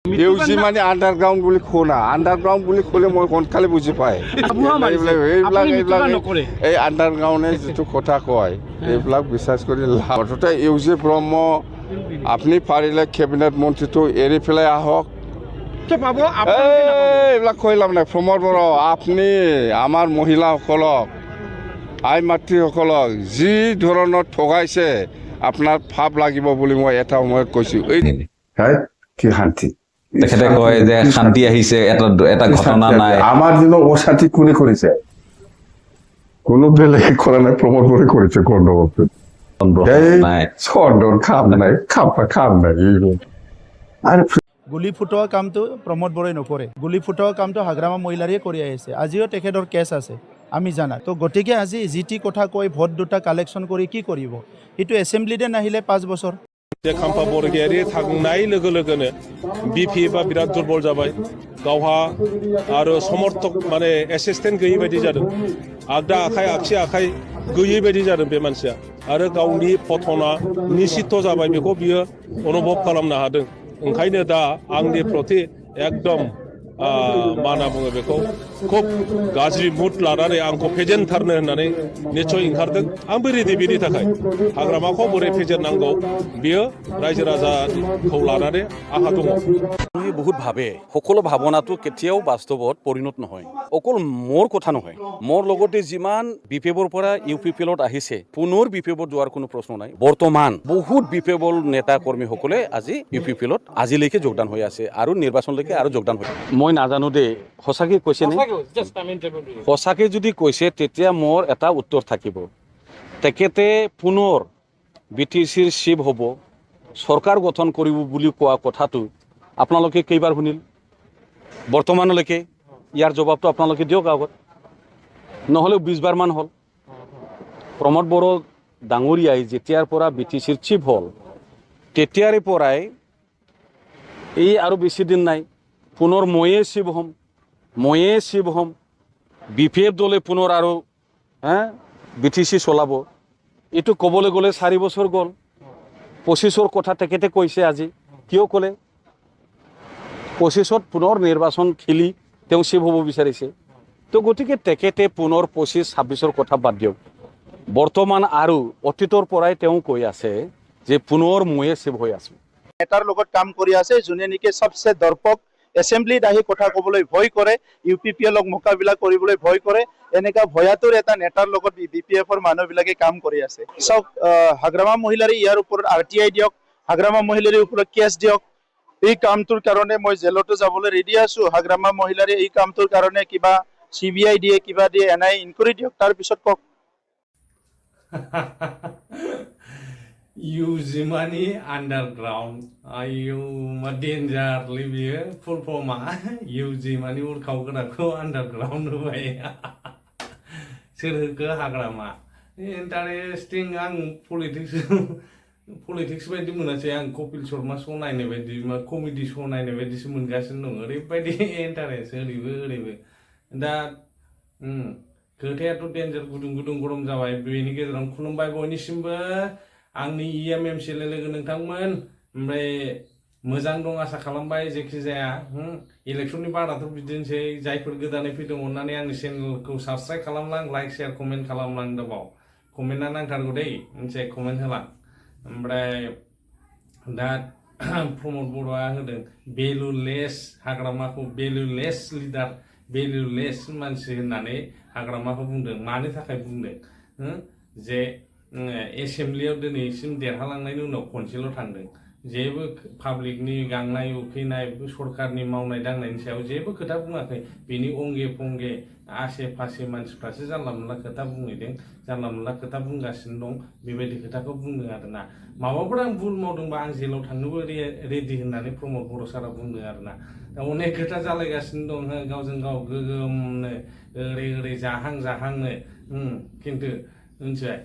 UG মানে underground বুলি শুনা আণ্ডাৰগ্ৰাউণ্ড বুলি ক'লে মই সোনকালে বুজি পায় এইবিলাক এই আণ্ডাৰগ্ৰাউণ্ডে যিটো কথা কয় এইবিলাক বিশ্বাস কৰি লাভ মুঠতে ইউজি ব্ৰহ্ম আপুনি পাৰিলে কেবিনেট মন্ত্ৰীটো এৰি পেলাই আহক এইবিলাক কৈ লাভ নাই প্ৰমোদ বড়ো আপুনি আমাৰ মহিলাসকলক আই মাতৃসকলক যি ধৰণৰ ঠগাইছে আপোনাৰ ভাৱ লাগিব বুলি মই এটা সময়ত কৈছোঁ এই কি শান্তি তেখেতে কয় যে শান্তি আহিছে এটা ঘটনা নাই আমাৰ দিনৰ অশান্তি কোনে কৰিছে কোনো বেলেগে কৰা নাই প্ৰমোদ বড়োৱে কৰিছে গণ্ডগোলটো নাই চন্দন খাম নাই আৰু গুলি ফুটোৱা কামটো প্ৰমোদ বড়োৱে নকৰে গুলি ফুটোৱা কামটো হাগ্ৰামা মহিলাৰীয়ে কৰি আহিছে আজিও তেখেতৰ কেছ আছে আমি জানা তো গতিকে আজি যি টি কথা কৈ ভোট দুটা কালেকশ্যন কৰি কি কৰিব এইটো এছেম্বলিতে নাহিলে 5 বছৰ खाम्फा बरगयारि थांनाय लोगो लोगोनो बिपि बा बिराद दुर्बल जाबाय गावहा आरो समर्थक माने एसिस्टेन्ट गैयै बायदि जादों आगदा आखाइ आगसि आखाइ गैयै बायदि जादों बे मानसिया आरो गावनि पथना निश्चित जाबाय बेखौ बियो अनुभव खालामनो हादों ओंखायनो दा आंनि प्रति एकदम मा होनना बुङो बेखौ खुब गाज्रि मुड लानानै आंखौ फेजेनथारनो होननानै निस्सय ओंखारदों आंबो रेडि बेनि थाखाय हाग्रामाखौ बोरै फेजेननांगौ बियो रायजो राजाखौ लानानै आहा दङ বহুত ভাবে সকলো ভাৱনাটো কেতিয়াও বাস্তৱত পৰিণত নহয় অকল মোৰ কথা নহয় মোৰ লগতে যিমান বিপিএফৰ পৰা ইউপিপিএলত আহিছে পুনৰ বিপিএফত যোৱাৰ কোনো প্ৰশ্ন নাই বৰ্তমান বহুত বিপিএফৰ নেতা কৰ্মীসকলে আজি ইউপিপিএলত আজিলৈকে যোগদান হৈ আছে আৰু নিৰ্বাচনলৈকে আৰু যোগদান হৈ মই নাজানো দে সঁচাকৈ কৈছে নে সঁচাকৈ যদি কৈছে তেতিয়া মোৰ এটা উত্তৰ থাকিব তেখেতে পুনৰ বিটিচিৰ চিফ হ'ব চৰকাৰ গঠন কৰিব বুলি কোৱা কথাটো আপোনালোকে কেইবাৰ শুনিল বৰ্তমানলৈকে ইয়াৰ জবাবটো আপোনালোকে দিয়ক আগত নহ'লেও 20 বাৰমান হ'ল প্ৰমোদ বড়ো ডাঙৰীয়াই যেতিয়াৰ পৰা বিটিচিৰ চিফ হ'ল তেতিয়াৰে পৰাই এই আৰু বেছি দিন নাই পুনৰ ময়ে চিফ হ'ম বিপিএফ দলে পুনৰ আৰু বিটিচি চলাব এইটো ক'বলৈ গ'লে 4 বছৰ গ'ল 25ৰ কথা তেখেতে কৈছে আজি কিয় ক'লে 25ত পুনৰ নিৰ্বাচন খেলি তেওঁ চিফ হ'ব বিচাৰিছে তো গতিকে তেখেতে পুনৰ 25-26ৰ কথা বাদ দিয়ক বৰ্তমান আৰু অতীতৰ পৰাই তেওঁ কৈ আছে যে পুনৰ ময়ে চিফ হৈ আছো নেতাৰ লগত কাম কৰি আছে যোনে নেকি সবচে দৰ্পক এছেম্বলিত আহি কথা ক'বলৈ ভয় কৰে ইউপিপিএলক মোকাবিলা কৰিবলৈ ভয় কৰে এনেকা ভয়াতুৰ এটা নেতাৰ লগত বিপিএফৰ মানুহবিলাকে কাম কৰি আছে চাওক হাগ্ৰামা মহিলাৰী ইয়াৰ ওপৰত RTI দিয়ক হাগ্ৰামা মহিলাৰীৰ ওপৰত কেছ দিয়ক এই কামটোৰ কাৰণে মই জেলতো যাবলৈ ৰেডি আছো হাগ্ৰামা মহিলাৰী এই কামটোৰ কাৰণে কিবা CBI দিয়ে কিবা দিয়ে NIA ইনকুৱাৰী দিয়ক তাৰ পিছত কওক Yuji money underground. Ayu danger live full forma. Yuji money would go underground away. Sir Hagrama. Interesting young politics by the Munase and Kopil Sorma so 9 event, comedy show 9 event, this Mungas no, by the interest, that Kurtea to danger Gudung Gurum Zawai, being together on Kulumbai Bonissimba. आंनि EMMC लोगो नोंथांमोन ओमफ्राय मोजां दं आसा खालामबाय जेखि जाया इलेक्शननि बाराथ' बिदिनोसै जायफोर गोदानै फैदों अननानै आंनि चेनेलखौ साबस्क्राइब खालामलां लाइक शेयार कमेन्ट खालामलां दाबाव कमेन्टआ नांथारगौ दै मोनसे कमेन्ट होला ओमफ्राय दा प्रमोद बड़'आ होदों भेलुलेस हाग्रामाखौ भेलुलेस लिडार भेलुलेस मानसि होननानै हाग्रामाखौ बुंदों मानि थाखाय बुंदों जे एसेम्बलियाव दिनैसिम देरहालांनायनि उनाव खनसेल' थांदों जेबो पाब्लिकनि गांनाय उखैनाय सरकारनि मावनाय दांनायनि सायाव जेबो खोथा बुङाखै बेनि अंगे फंगे आसे फासे मानसिफ्रासो जानला मोनला खोथा बुंहैदों जानला मोनला खोथा बुंगासिनो दं बेबायदि खोथाखौ बुंदों आरोना माबाफोर आं भुल मावदोंबा आं जेलाव थांनोबो रेडि होननानै प्रमोद बर' सारा बुंदों आरोना दा अनेक खोथा जालायगासिनो दं गावजों गाव गोगोमनो ओरै जाहांनो खिन्थु मिथिबाय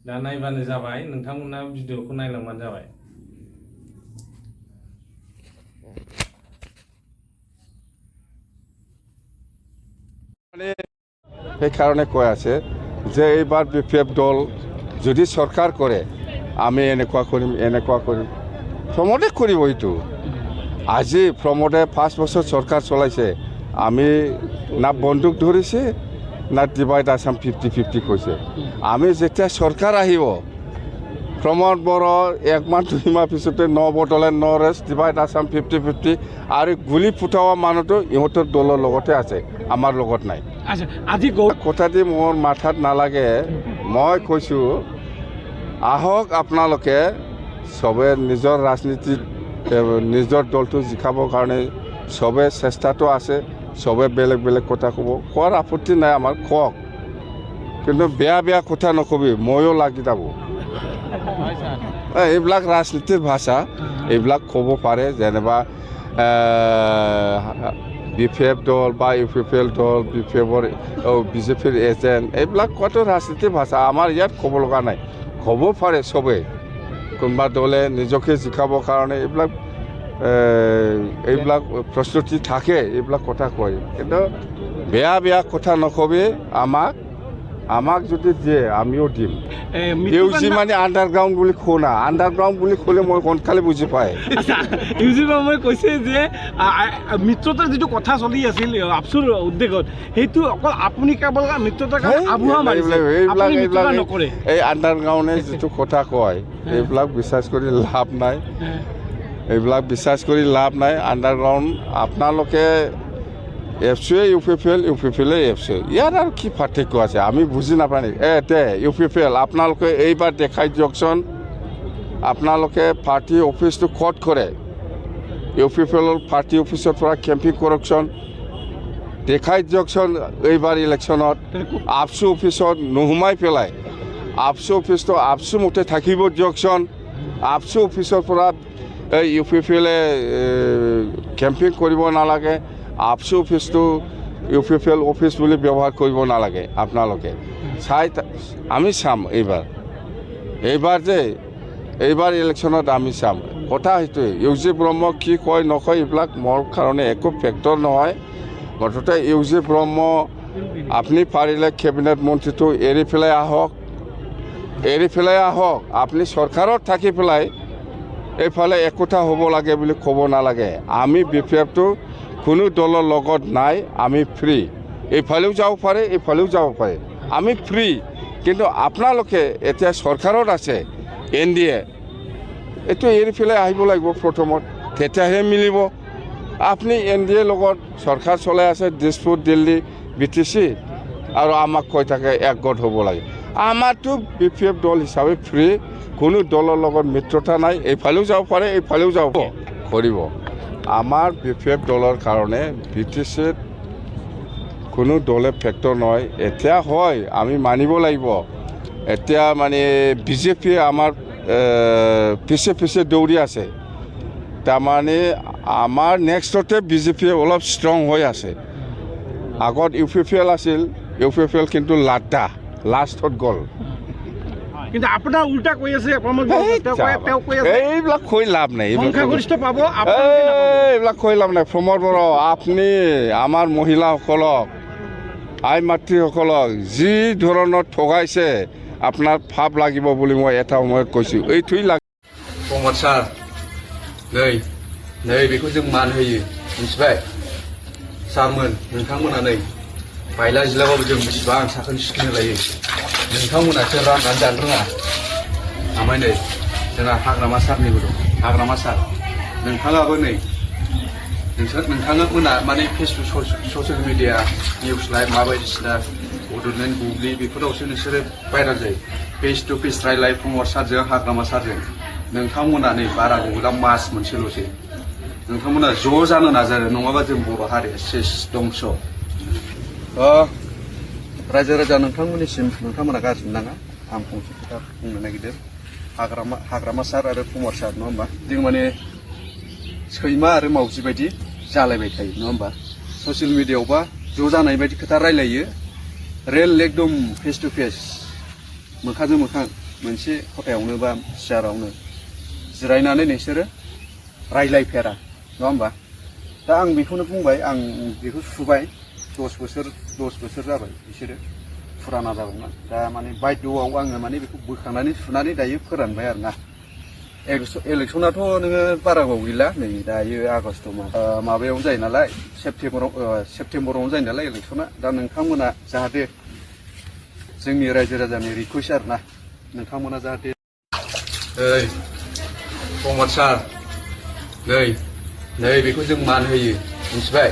दा नायबानो जाबाय नोंथांमोना भिडिअखौ नायलांबानो जाबाय সেইকাৰণে কৈ আছে যে এইবাৰ বিপিএফ দল যদি চৰকাৰ কৰে আমি এনেকুৱা কৰিম প্ৰমোদে কৰিব এইটো আজি প্ৰমোদে 5 বছৰ চৰকাৰ চলাইছে আমি না বন্দুক ধৰিছে না ডিভাইড আছাম 50-50 কৈছে আমি যেতিয়া চৰকাৰ আহিব প্ৰমোদ বড়ো 1 মাহ 2 মাহ পিছতে ন বটলে ন ৰেষ্ট ডিভাইড আছাম 50-50 আৰু গুলি ফুটাৱা মানুহটো ইহঁতৰ দলৰ লগতে আছে আমাৰ লগত নাই আচ্ছা আজি কথাটি মোৰ মাথাত নালাগে মই কৈছোঁ আহক আপোনালোকে চবে নিজৰ ৰাজনীতিত নিজৰ দলটো জিকাবৰ কাৰণে চবে চেষ্টাটো আছে চবে বেলেগ বেলেগ কথা ক'ব কোৱাৰ আপত্তি নাই আমাৰ কওক কিন্তু বেয়া কথা নকবি ময়ো লাগি যাব এইবিলাক ৰাজনীতিৰ ভাষা এইবিলাক ক'ব পাৰে যেনিবা BPF দল বা UPPL দল BPFৰ বিজেপিৰ এজেণ্ট এইবিলাক কোৱাটো ৰাজনীতিৰ ভাষা আমাৰ ইয়াত ক'ব লগা নাই ক'ব পাৰে চবেই কোনোবা দলে নিজকে জিকাবৰ কাৰণে এইবিলাক প্ৰস্তুতি থাকে এইবিলাক কথা কয় কিন্তু বেয়া কথা নকবি আমাক যদি দিয়ে আমিও দিম ইউজি মানে আণ্ডাৰগ্ৰাউণ্ড বুলি শুনা আণ্ডাৰগ্ৰাউণ্ড বুলি ক'লে মই সোনকালে বুজি পায় ইউজি মই কৈছে যে মিত্ৰতাৰ যিটো কথা চলি আছিল আপচুৰ উদ্যোগত সেইটো অকল আপুনি কেৱল মিত্ৰতাৰ আবুহা মাৰিছে এইবিলাক এই আণ্ডাৰগ্ৰাউণ্ডে যিটো কথা কয় এইবিলাক বিশ্বাস কৰি লাভ নাই আণ্ডাৰগ্ৰাউণ্ড আপোনালোকে এফচিয়ে ইউপিপিএলে এফচিয়ে ইয়াৰ আৰু কি পাৰ্থক্য আছে আমি বুজি নাপায় নেকি ইউপিপিএল আপোনালোকে এইবাৰ দেখাই দিয়কচোন আপোনালোকে পাৰ্টি অফিচটো ক'ত কৰে ইউপিপিএলৰ পাৰ্টি অফিচৰ পৰা কেম্পিং কৰকচোন দেখাই দিয়কচোন এইবাৰ ইলেকশ্যনত আপচু অফিচত নোসোমাই পেলাই আপচু অফিচটো আপচু মতে থাকিব দিয়কচোন আপচু অফিচৰ পৰা ইউপিপিএলে কেম্পিং কৰিব নালাগে আপচু অফিচটো ইউপিপিএল অফিচ বুলি ব্যৱহাৰ কৰিব নালাগে আপোনালোকে আমি চাম এইবাৰ ইলেকশ্যনত আমি চাম কথা সেইটোৱে ইউজি ব্ৰহ্ম কি কয় নকয় এইবিলাক মোৰ কাৰণে একো ফেক্টৰ নহয় মুঠতে ইউজি ব্ৰহ্ম আপুনি পাৰিলে কেবিনেট মন্ত্ৰীটো এৰি পেলাই আহক আপুনি চৰকাৰত থাকি পেলাই এইফালে একোটা হ'ব লাগে বুলি ক'ব নালাগে আমি BPFটো কোনো দলৰ লগত নাই আমি ফ্ৰী এইফালেও যাব পাৰে আমি ফ্ৰী কিন্তু আপোনালোকে এতিয়া চৰকাৰত আছে NDA এইটো এৰি পেলাই আহিব লাগিব প্ৰথমত তেতিয়াহে মিলিব আপুনি NDA লগত চৰকাৰ চলাই আছে দিছপুৰ দিল্লী BTC আৰু আমাক কৈ থাকে একগোট হ'ব লাগে আমাৰতো BPF দল হিচাপে ফ্ৰী কোনো দলৰ লগত মিত্ৰতা নাই এইফালেও যাব পাৰে এইফালেও যাব কৰিব আমাৰ BPF দলৰ কাৰণে BTCত কোনো দলে ফেক্টৰ নহয় এতিয়া হয় আমি মানিব লাগিব এতিয়া মানে বিজেপিয়ে আমাৰ পিছে দৌৰি আছে তাৰমানে আমাৰ নেক্সটতে বিজেপিয়ে অলপ ষ্ট্ৰং হৈ আছে আগত UPPL আছিল UPPL কিন্তু লাষ্টত গ'ল কিন্তু আপোনাৰ উল্টা কৈ আছে এইবিলাক কৈ লাভ নাই প্ৰমোদ বড়ো আপুনি আমাৰ মহিলাসকলক আই মাতৃসকলক যি ধৰণৰ ঠগাইছে আপোনাৰ ভাৱ লাগিব বুলি মই এটা সময়ত কৈছোঁ এইটোৱেই লাগে प्रमोद सार नै बेखौ जों मान होयो मिथिबाय सारमोन नोंथांमोना नै बायला जिलाबाबो जों बेसेबां साखोन सिखोन लायो नोंथांमोनासो राननानै जानो रोङा ओमफ्राय नै जोंहा हाग्रामा सारनिबो दं हाग्रामा सार नोंथाङाबो नै नोंथांमोना माने Facebook social media news live मा बायदिसिना बड'लेण्ड बुब्लि बेफोरावसो नोंसोरो भाइरेल जायो फेस टु फेस रायलाय प्रमोद सारजों हाग्रामा सारजों नोंथांमोना नै बारा गोबाव मास मोनसेल'सै नोंथांमोना ज' जानो नाजायो नङाबा जों बर' हारिया सेस दंस' रायजो राजा नोंथांमोननिसिम नोंथांमोना गाज्रि मोननाङा आं फंसे खोथा बुंनो नागिरदों हाग्रामा सार आरो प्रमोद सार नङा होमबा जों माने सैमा आरो मावजि बायदि जालायबाय थायो नङा होमबा ससियेल मिडियायावबा ज' जानाय बायदि खोथा रायलायो रियेल एकदम फेस टु फेस मोखांजों मोखां मोनसे खथायावनो बा सियारावनो जिरायनानै नोंसोरो रायलायफेरा नङा होमबा दा आं बेखौनो बुंबाय आं बेखौ सुबाय 10 बोसोर जाबाय बिसोरो फुराना जाबायमोन दा माने बायद'आव आङो माने बेखौ बोखांनानै सुनानै दायो फोरानबाय आरोना इलेक्सनाथ' नोङो बारा गोबाव गैला नै दायो आगस्ट माबायावनो जायो नालाय सेप्तेम्बरावनो जायो नालाय इलेक्सना दा नोंथांमोना जाहाथे जोंनि रायजो राजानि रिकुवेस्ट आरोना नोंथांमोना जाहाथे ओइ प्रमद सार नै बेखौ जों मान होयो मिथिबाय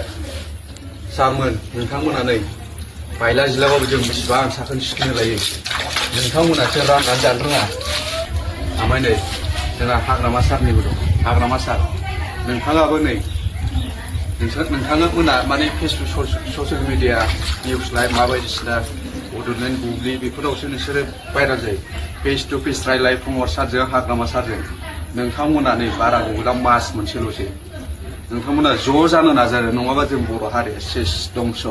सारमोन नोंथांमोना नै बायला जिलाबाबो जों बेसेबां साखोन सिखोन लायो नोंथांमोनासो राननानै जानो रोङा ओमफ्राय नै जोंहा हाग्रामा सारनिबो दं हाग्रामा सार नोंथाङाबो नै नोंथाङा मोना माने Facebook social media news live मा बायदिसिना बड'लेण्ड बुब्लि बेफोरावसो नोंसोरो भाइराल जायो फेस टु फेस रायलाय प्रमद सारजों हाग्रामा सारजों नोंथांमोना नै बारा गैला मास मोनसेल'सै नोंथांमोना ज' जानो नाजादों नङाबा जों बर' हारिया सेस दंस'